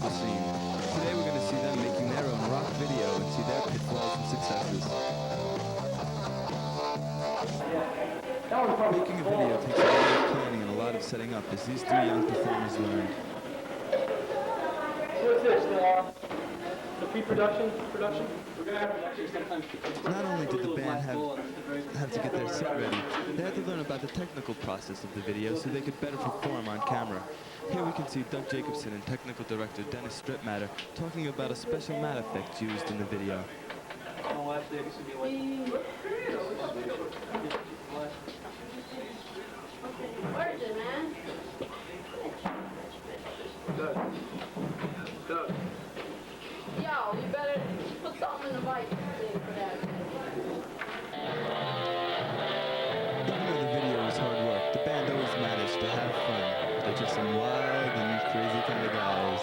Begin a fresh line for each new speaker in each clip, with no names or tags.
the scene. Today we're going to see them making their own rock video and see their pitfalls and successes. Making a video takes a lot of planning and a lot of setting up, as these three young performers learned.
What's this? The pre-production? Production?
Not only did the band have to get their set ready, they had to learn about the technical process of the video so they could better perform on camera. Here we can see Doug Jacobson and technical director Dennis Stripmatter talking about a special matte effect used in the video.
Where is it, man?
Doug.
Yo, you better put something in the mic thing for that.
Even though the video was hard work, the band always managed to have fun. They're just some wild and crazy kind of guys.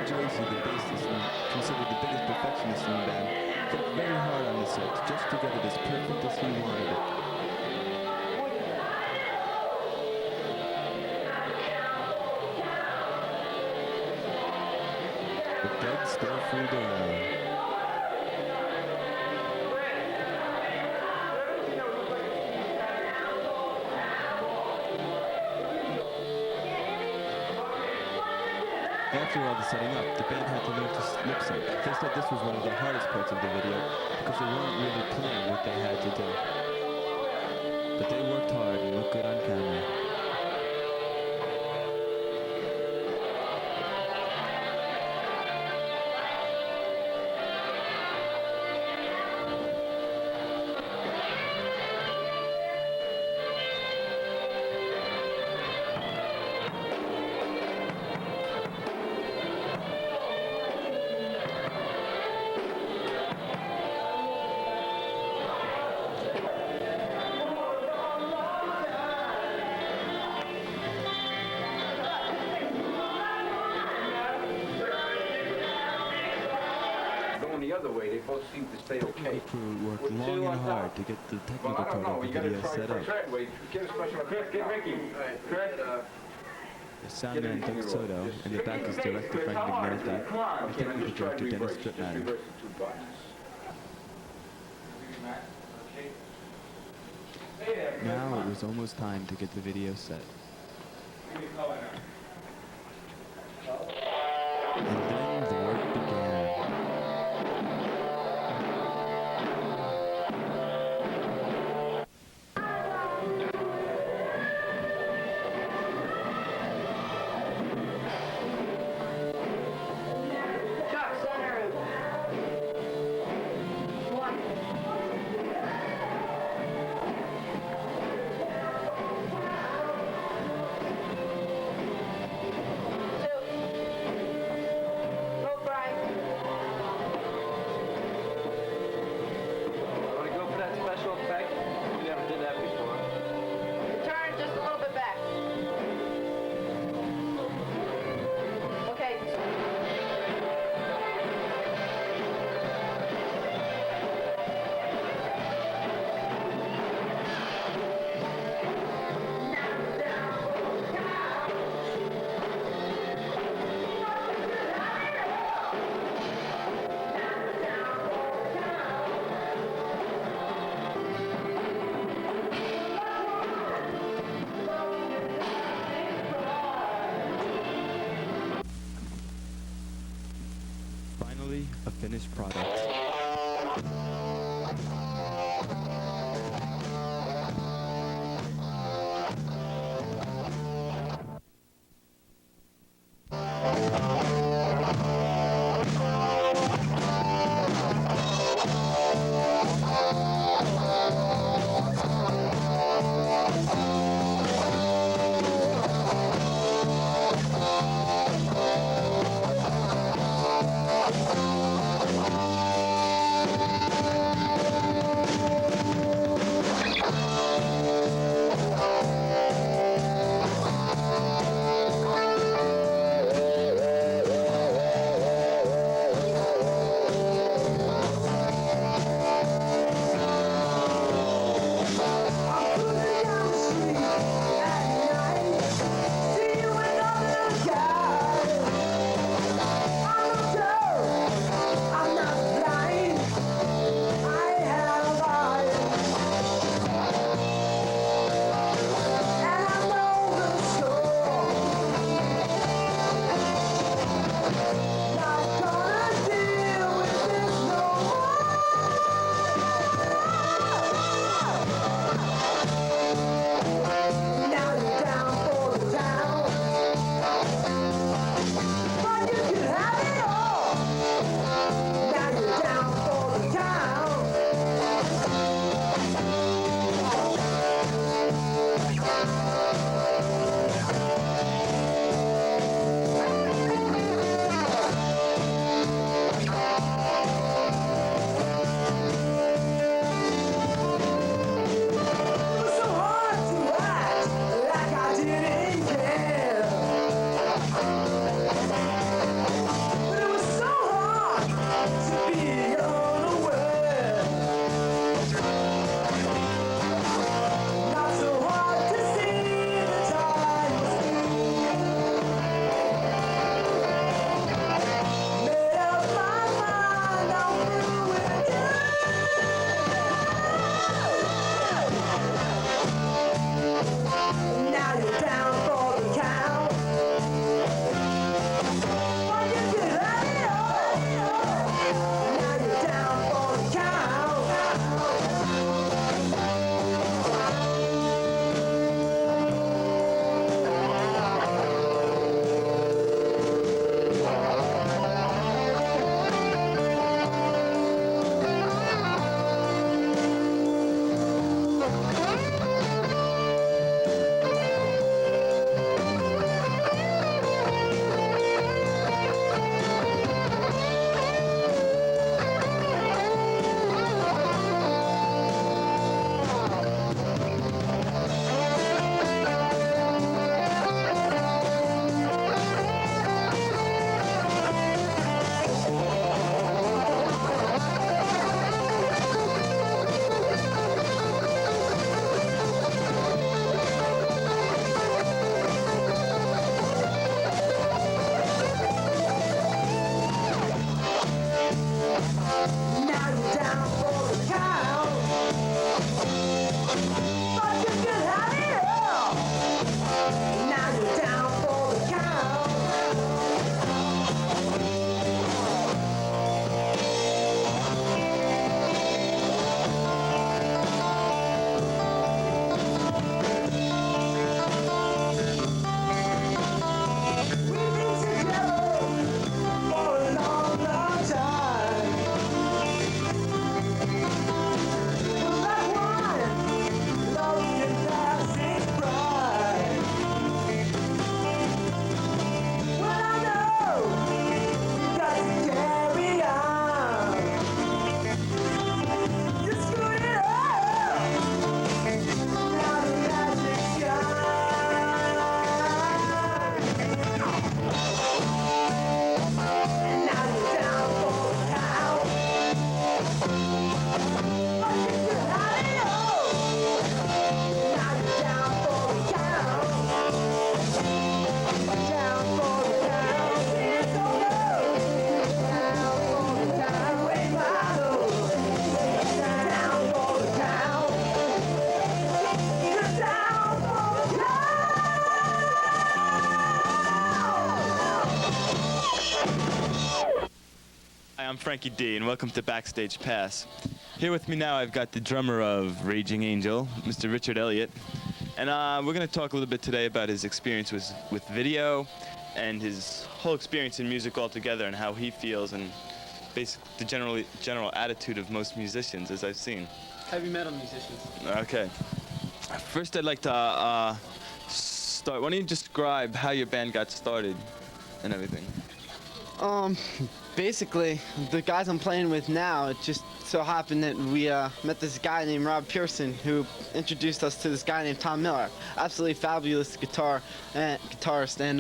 Tracy, the bassist and considered the biggest perfectionist in the band, worked very hard on the set just to get it as perfect as he wanted it. But Doug still fooled around. After all the setting up, the band had to learn to lip sync. They said this was one of the hardest parts of the video because they weren't really playing what they had to do. But they worked hard and looked good on camera.
The other way, they both seem to stay okay.
The crew worked long and hard to get the technical part of the video set up. The sound man Doug Soto and the back is director Frank McNulty and technical director Dennis Stripmatter. Now it was almost time to get the video set. And then the work began. Finally, a finished product. Frankie D, and welcome to Backstage Pass. Here with me now, I've got the drummer of Raging Angel, Mr. Richard Elliott, and we're going to talk a little bit today about his experience with video and his whole experience in music altogether and how he feels and basically the general attitude of most musicians, as I've seen.
Heavy metal musicians.
Okay. First, I'd like to start. Why don't you describe how your band got started and everything?
Basically, the guys I'm playing with now, it just so happened that we met this guy named Rob Pearson who introduced us to this guy named Tom Miller. Absolutely fabulous guitarist. And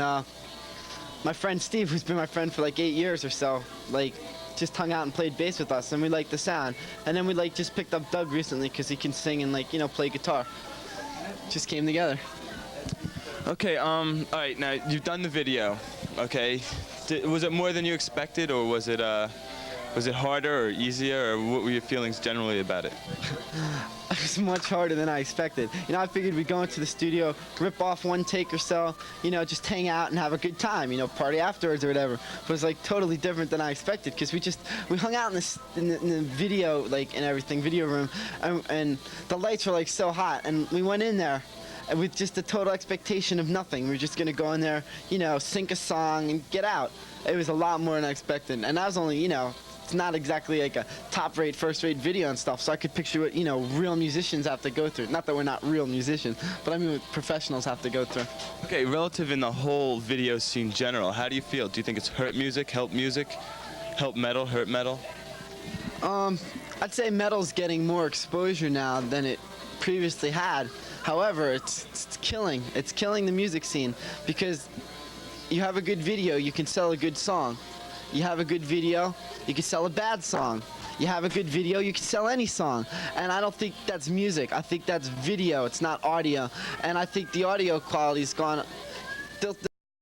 my friend Steve, who's been my friend for like 8 years or so, like just hung out and played bass with us, and we liked the sound. And then we like just picked up Doug recently because he can sing and like, you know, play guitar. Just came together.
Okay, all right, now you've done the video, okay? Was it more than you expected, or was it harder or easier, or what were your feelings generally about it?
It was much harder than I expected. You know, I figured we'd go into the studio, rip off one take or so, you know, just hang out and have a good time, you know, party afterwards or whatever. But it was like totally different than I expected, because we hung out in the video, like, and everything, video room, and the lights were like so hot, and we went in there with just a total expectation of nothing. We were just gonna go in there, you know, sing a song and get out. It was a lot more than I expected, and that was only, you know, it's not exactly like a top-rate, first-rate video and stuff, so I could picture what, you know, real musicians have to go through. Not that we're not real musicians, but I mean what professionals have to go through.
Okay, relative in the whole video scene general, how do you feel? Do you think it's hurt music, help metal, hurt metal?
I'd say metal's getting more exposure now than it previously had. However, it's killing the music scene, because you have a good video, you can sell a good song. You have a good video, you can sell a bad song. You have a good video, you can sell any song. And I don't think that's music. I think that's video, it's not audio. And I think the audio quality's gone. There's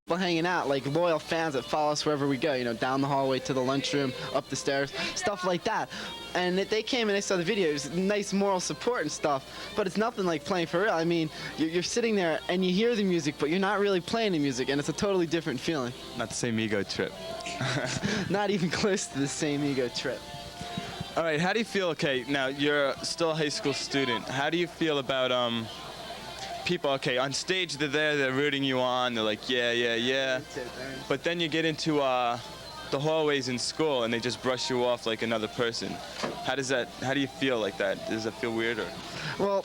people hanging out, like loyal fans that follow us wherever we go, you know, down the hallway to the lunchroom, up the stairs, stuff like that. And they came and they saw the video. It was nice moral support and stuff, but it's nothing like playing for real. I mean, you're sitting there and you hear the music, but you're not really playing the music, and it's a totally different feeling.
Not the same ego trip.
Not even close to the same ego trip.
All right, how do you feel, okay, now you're still a high school student. How do you feel about people, okay, on stage they're there, they're rooting you on, they're like, yeah, yeah, yeah. But then you get into the hallways in school and they just brush you off like another person. How do you feel like that? Does that feel weird, or?
Well,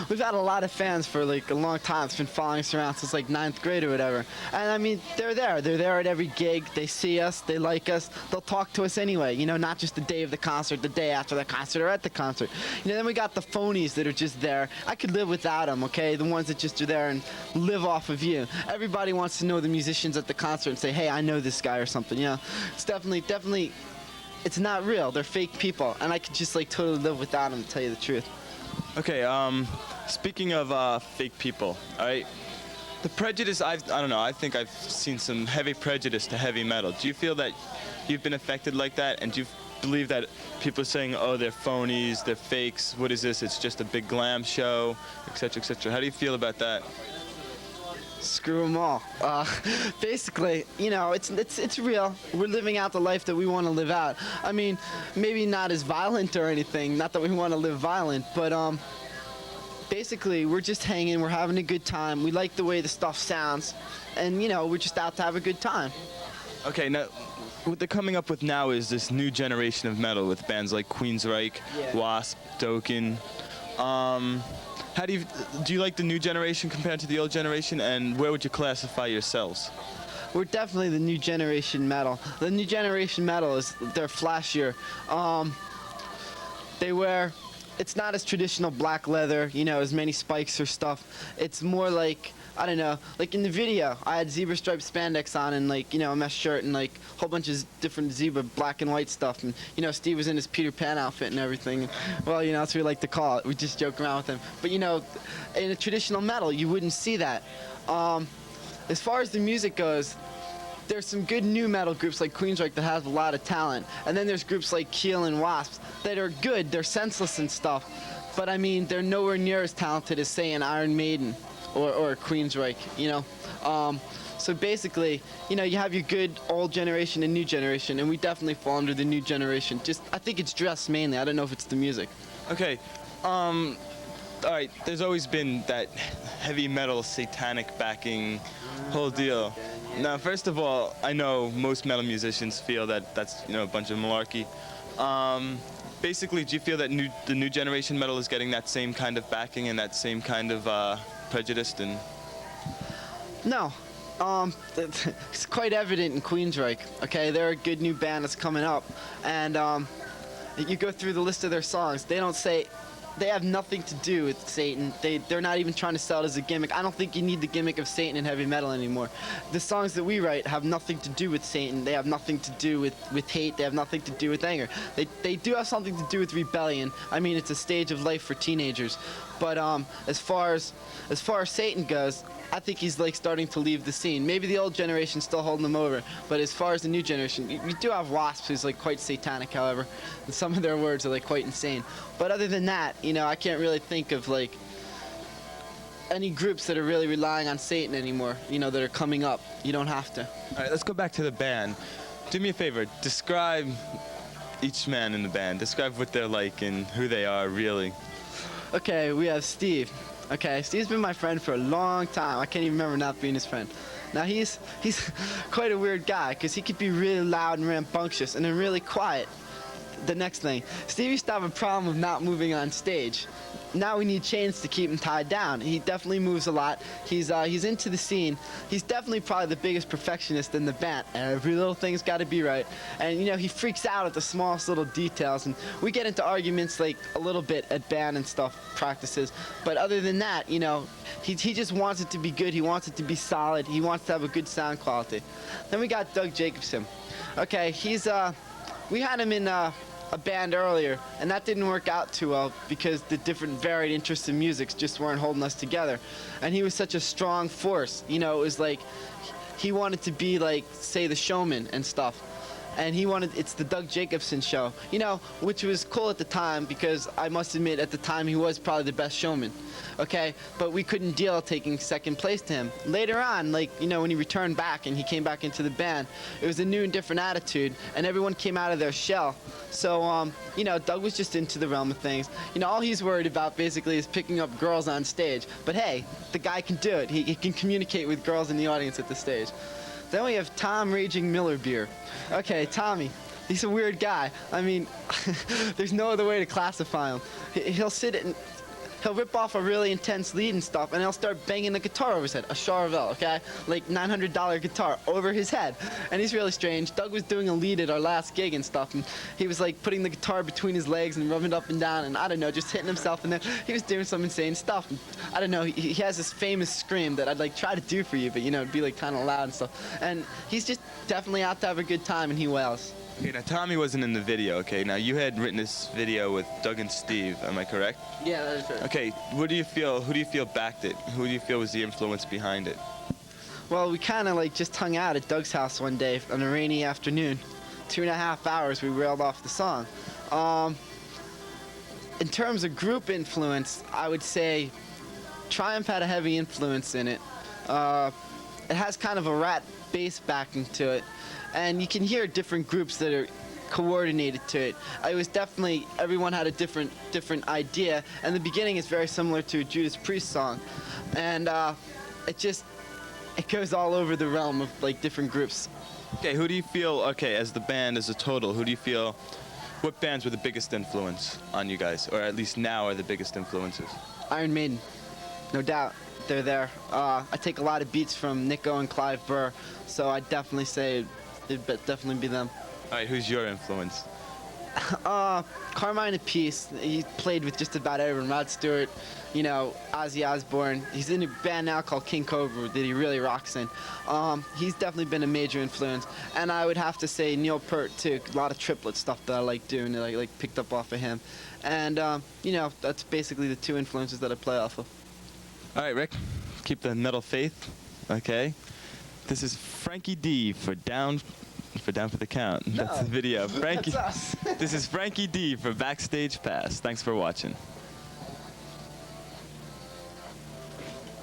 we've had a lot of fans for like a long time. It's been following us around since like 9th grade or whatever. And I mean, they're there at every gig. They see us, they like us, they'll talk to us anyway, you know, not just the day of the concert, the day after the concert, or at the concert. You know, then we got the phonies that are just there. I could live without them, okay? The ones that just are there and live off of you. Everybody wants to know the musicians at the concert and say, hey, I know this guy or something, you know? It's definitely, it's not real. They're fake people, and I could just like totally live without them, to tell you the truth.
Okay, speaking of fake people, all right, the prejudice, I don't know, I think I've seen some heavy prejudice to heavy metal. Do you feel that you've been affected like that, and do you believe that people are saying, oh, they're phonies, they're fakes, what is this, it's just a big glam show, etc., etc.? How do you feel about that?
Screw them all. Basically, you know, it's real. We're living out the life that we want to live out. I mean, maybe not as violent or anything. Not that we want to live violent, but basically, we're just hanging. We're having a good time. We like the way the stuff sounds, and you know, we're just out to have a good time.
Okay, now what they're coming up with now is this new generation of metal with bands like Queensryche,
Yeah.
Wasp, Dokken. How do you like the new generation compared to the old generation, and where would you classify yourselves?
We're definitely the new generation metal. The new generation metal they're flashier. It's not as traditional black leather, you know, as many spikes or stuff. It's more like, I don't know, like in the video, I had zebra striped spandex on and like, you know, a mesh shirt and like a whole bunch of different zebra black and white stuff. And, you know, Steve was in his Peter Pan outfit and everything. Well, you know, that's what we like to call it. We just joke around with him. But, you know, in a traditional metal, you wouldn't see that. As far as the music goes, there's some good new metal groups like Queensryche that have a lot of talent. And then there's groups like Keel and Wasps that are good. They're senseless and stuff. But, I mean, they're nowhere near as talented as, say, an Iron Maiden or Queensryche, you know. So basically, you know, you have your good old generation and new generation, and we definitely fall under the new generation. Just, I think it's dress mainly. I don't know if it's the music.
Okay, all right, there's always been that heavy metal satanic backing whole deal. Now, first of all, I know most metal musicians feel that that's, you know, a bunch of malarkey. Basically, do you feel that the new generation metal is getting that same kind of backing and that same kind of prejudice? And
No. It's quite evident in Queensryche. Okay, they're a good new band that's coming up, and you go through the list of their songs. They don't say, they have nothing to do with Satan. They're not even trying to sell it as a gimmick. I don't think you need the gimmick of Satan in heavy metal anymore. The songs that we write have nothing to do with Satan. They have nothing to do with hate. They have nothing to do with anger. They do have something to do with rebellion. I mean, it's a stage of life for teenagers. But as far as Satan goes, I think he's like starting to leave the scene. Maybe the old generation's still holding him over, but as far as the new generation, you do have Wasp, who's like quite satanic, however, and some of their words are like quite insane. But other than that, you know, I can't really think of like any groups that are really relying on Satan anymore, you know, that are coming up. You don't have to.
all right, let's go back to the band. Do me a favor, describe each man in the band. Describe what they're like and who they are, really.
Okay, we have Steve. Okay, Steve's been my friend for a long time. I can't even remember not being his friend. Now he's quite a weird guy, because he could be really loud and rambunctious and then really quiet. The next thing, Steve used to have a problem of not moving on stage. Now we need chains to keep him tied down. He definitely moves a lot. He's into the scene. He's definitely probably the biggest perfectionist in the band. Every little thing's got to be right. And you know, he freaks out at the smallest little details. And we get into arguments like a little bit at band and stuff practices. But other than that, you know, he just wants it to be good. He wants it to be solid. He wants to have a good sound quality. Then we got Doug Jacobson. Okay, we had him in a band earlier, and that didn't work out too well because the different varied interests in music just weren't holding us together. And he was such a strong force. You know, it was like he wanted to be like, say, the showman and stuff. And it's the Doug Jacobson show, you know, which was cool at the time because I must admit at the time he was probably the best showman, okay? But we couldn't deal taking second place to him. Later on, like, you know, when he returned back and he came back into the band, it was a new and different attitude and everyone came out of their shell. So, you know, Doug was just into the realm of things. You know, all he's worried about basically is picking up girls on stage. But hey, the guy can do it. He can communicate with girls in the audience at the stage. Then we have Tom Raging Miller Beer. Okay, Tommy, he's a weird guy. I mean, there's no other way to classify him. He'll sit and he'll rip off a really intense lead and stuff, and he'll start banging the guitar over his head, a Charvel, okay? Like $900 guitar over his head. And he's really strange. Doug was doing a lead at our last gig and stuff, and he was like putting the guitar between his legs and rubbing it up and down, and I don't know, just hitting himself in there. He was doing some insane stuff. And I don't know, he has this famous scream that I'd like try to do for you, but you know, it'd be like kind of loud and stuff. And he's just definitely out to have a good time, and he wails.
Okay, now Tommy wasn't in the video, okay? Now you had written this video with Doug and Steve, am I correct?
Yeah, that is right.
Okay, who do you feel backed it? Who do you feel was the influence behind it?
Well, we kind of like just hung out at Doug's house one day on a rainy afternoon. 2.5 hours we railed off the song. In terms of group influence, I would say Triumph had a heavy influence in it. It has kind of a rat bass backing to it. And you can hear different groups that are coordinated to it. It was definitely, everyone had a different idea. And the beginning is very similar to a Judas Priest song. And it goes all over the realm of like different groups.
Okay, who do you feel, okay, as the band as a total, who do you feel, what bands were the biggest influence on you guys? Or at least now are the biggest influences?
Iron Maiden, no doubt. They're there. I take a lot of beats from Nico and Clive Burr, so I'd definitely say it'd definitely be them.
All right, who's your influence?
Carmine Appice. He played with just about everyone. Rod Stewart, you know, Ozzy Osbourne. He's in a band now called King Cobra that he really rocks in. He's definitely been a major influence. And I would have to say Neil Peart too. A lot of triplet stuff that I like doing that I like picked up off of him. And you know, that's basically the two influences that I play off of.
All right, Rick, keep the metal faith, okay? This is Frankie D for Down for the Count.
No,
that's the video. Frankie.
That's us.
This is Frankie D for Backstage Pass. Thanks for watching.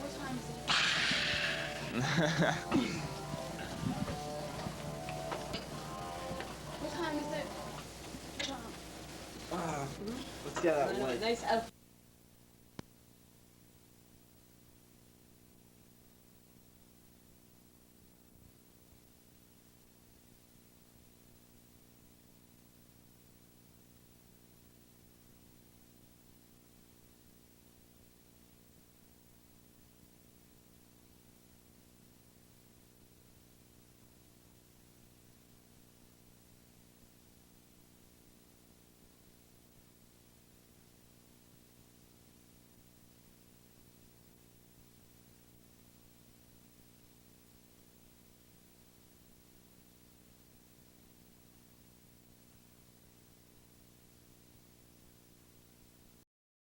What time is it? What time is it?
Let's see how that was.
Nice outfit.